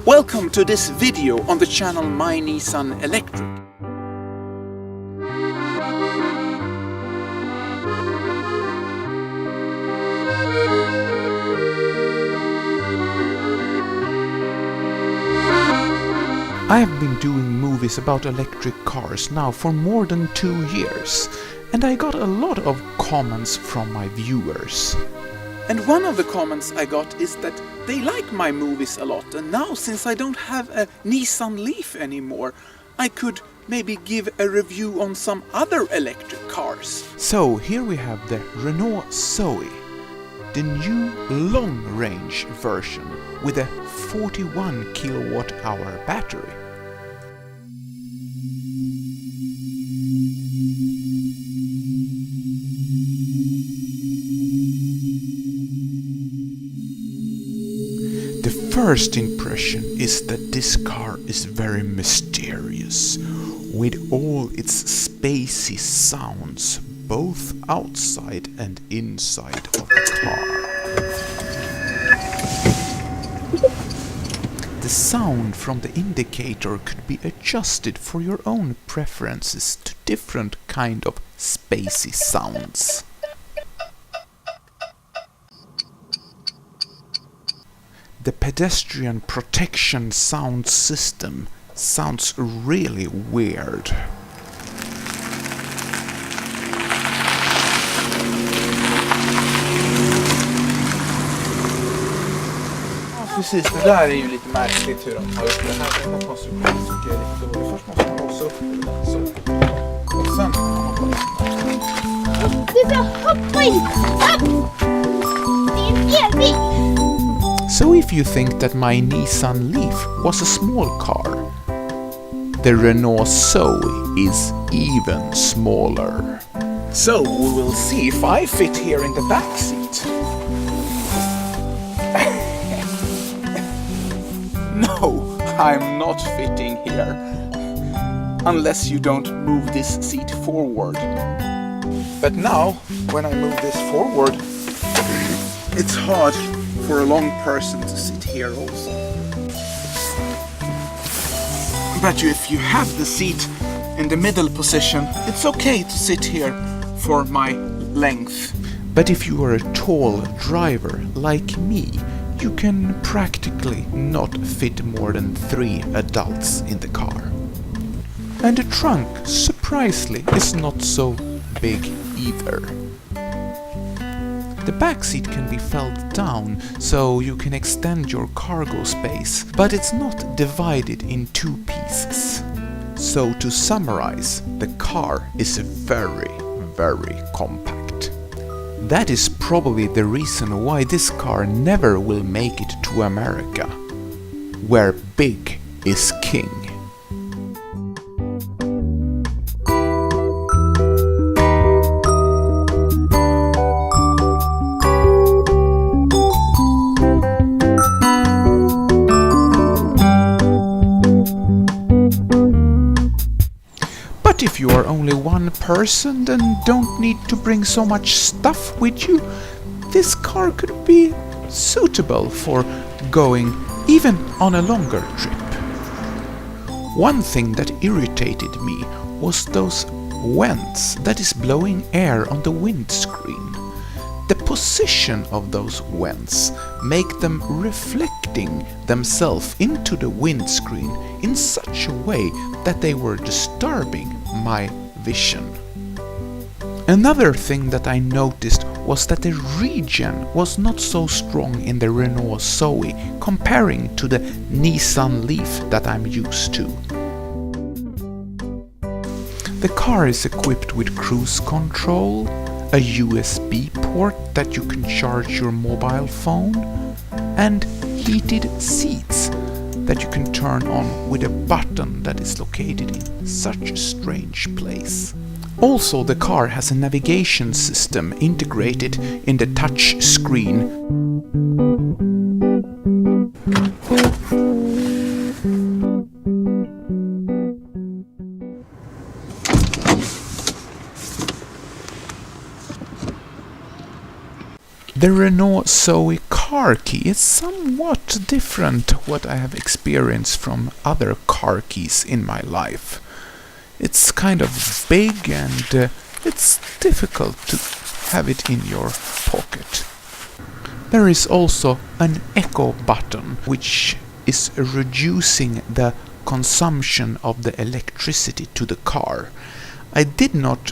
Welcome to this video on the channel My Nissan Electric. I have been doing movies about electric cars now for more than 2 years, and I got a lot of comments from my viewers. And one of the comments I got is that they like my movies a lot, and now since I don't have a Nissan Leaf anymore, I could maybe give a review on some other electric cars. So here we have the Renault ZOE, the new long-range version with a 41 kilowatt-hour battery. The first impression is that this car is very mysterious, with all its spacey sounds both outside and inside of the car. The sound from the indicator could be adjusted for your own preferences to different kind of spacey sounds. The pedestrian protection sound system sounds really weird. Ja, precis. Det där är ju lite märkligt hur de har gjort det här. Den här konstruktionen tycker jag är lite dålig. Först måste man låsa upp så. Och sen kan man hoppa. Du ska hoppa in! Hopp! Det är en elbil! So if you think that my Nissan Leaf was a small car, the Renault ZOE is even smaller. So we will see if I fit here in the back seat. No, I'm not fitting here. Unless you don't move this seat forward. But now, when I move this forward, it's hard for a long person to sit here also. But if you have the seat in the middle position, it's okay to sit here for my length. But if you are a tall driver like me, you can practically not fit more than 3 adults in the car. And the trunk, surprisingly, is not so big either. The back seat can be felt down, so you can extend your cargo space, but it's not divided in 2 pieces. So to summarize, the car is very, very compact. That is probably the reason why this car never will make it to America, where big is king. If you are only one person and don't need to bring so much stuff with you, this car could be suitable for going even on a longer trip. One thing that irritated me was those vents that is blowing air on the windscreen. The position of those vents make them reflecting themselves into the windscreen in such a way that they were disturbing my vision. Another thing that I noticed was that the regen was not so strong in the Renault ZOE comparing to the Nissan Leaf that I'm used to. The car is equipped with cruise control, a USB port that you can charge your mobile phone, and heated seats that you can turn on with a button that is located in such a strange place. Also, the car has a navigation system integrated in the touch screen. The Renault ZOE car car key is somewhat different what I have experienced from other car keys in my life. It's kind of big and it's difficult to have it in your pocket. There is also an echo button which is reducing the consumption of the electricity to the car. I did not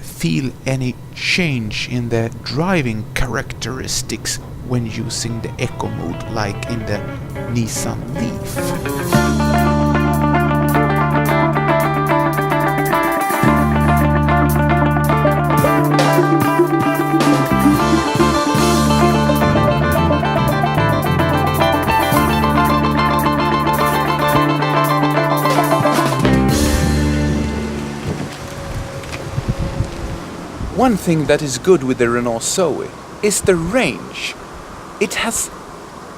feel any change in the driving characteristics when using the eco mode like in the Nissan Leaf. One thing that is good with the Renault ZOE is the range. It has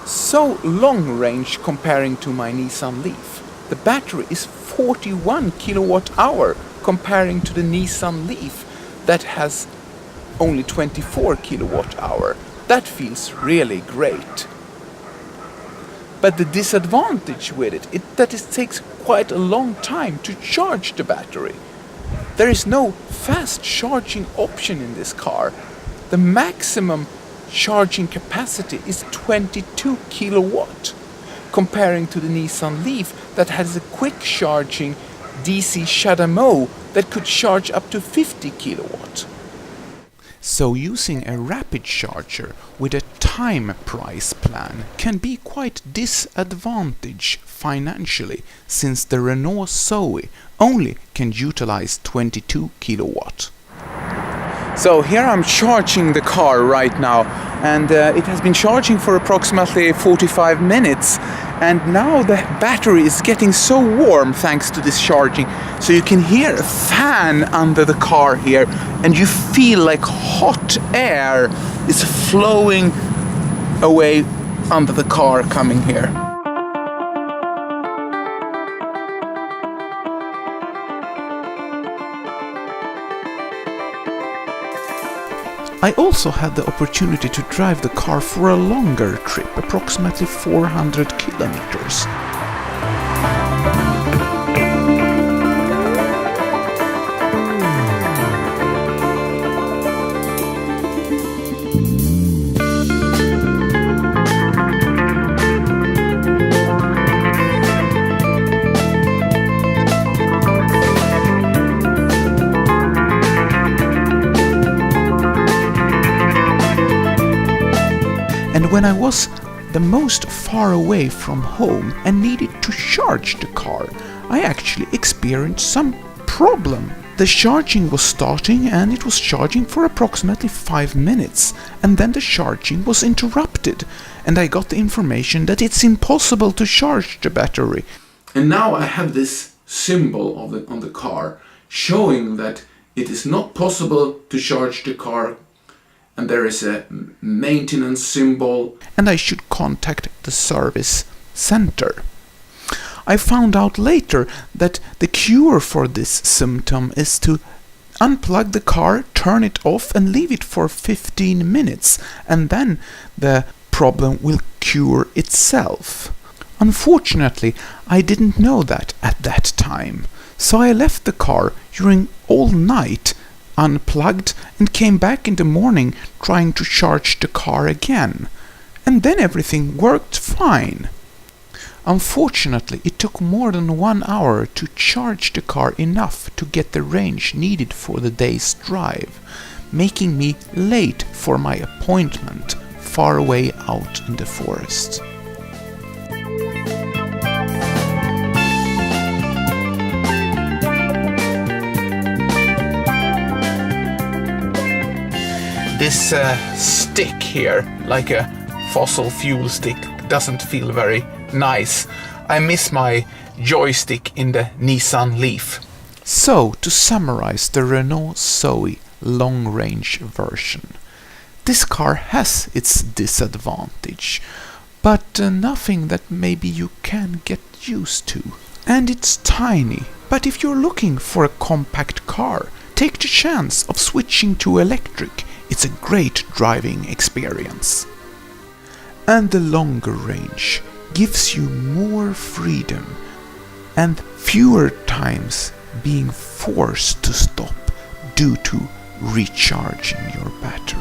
so long range comparing to my Nissan Leaf. The battery is 41 kilowatt hour comparing to the Nissan Leaf that has only 24 kilowatt hour. That feels really great. But the disadvantage with it is that it takes quite a long time to charge the battery. There is no fast charging option in this car. The maximum charging capacity is 22 kilowatt, comparing to the Nissan Leaf that has a quick charging DC Chinagroove that could charge up to 50 kilowatt. So using a rapid charger with a time price plan can be quite disadvantageous financially, since the Renault ZOE only can utilize 22 kilowatt. So here I'm charging the car right now, and it has been charging for approximately 45 minutes, and now the battery is getting so warm thanks to this charging, so you can hear a fan under the car here, and you feel like hot air is flowing away under the car coming here. I also had the opportunity to drive the car for a longer trip, approximately 400 kilometers. And when I was the most far away from home and needed to charge the car, I actually experienced some problem. The charging was starting and it was charging for approximately 5 minutes, and then the charging was interrupted, and I got the information that it's impossible to charge the battery. And now I have this symbol on the car showing that it is not possible to charge the car, and there is a maintenance symbol. And I should contact the service center. I found out later that the cure for this symptom is to unplug the car, turn it off and leave it for 15 minutes, and then the problem will cure itself. Unfortunately, I didn't know that at that time, so I left the car during all night, unplugged, and came back in the morning trying to charge the car again. And then everything worked fine. Unfortunately, it took more than 1 hour to charge the car enough to get the range needed for the day's drive, making me late for my appointment far away out in the forest. This stick here, like a fossil fuel stick, doesn't feel very nice. I miss my joystick in the Nisan Leaf. So, to summarize the Renault ZOE long-range version, this car has its disadvantage, but nothing that maybe you can get used to. And it's tiny, but if you're looking for a compact car, take the chance of switching to electric. It's a great driving experience. And the longer range gives you more freedom and fewer times being forced to stop due to recharging your battery.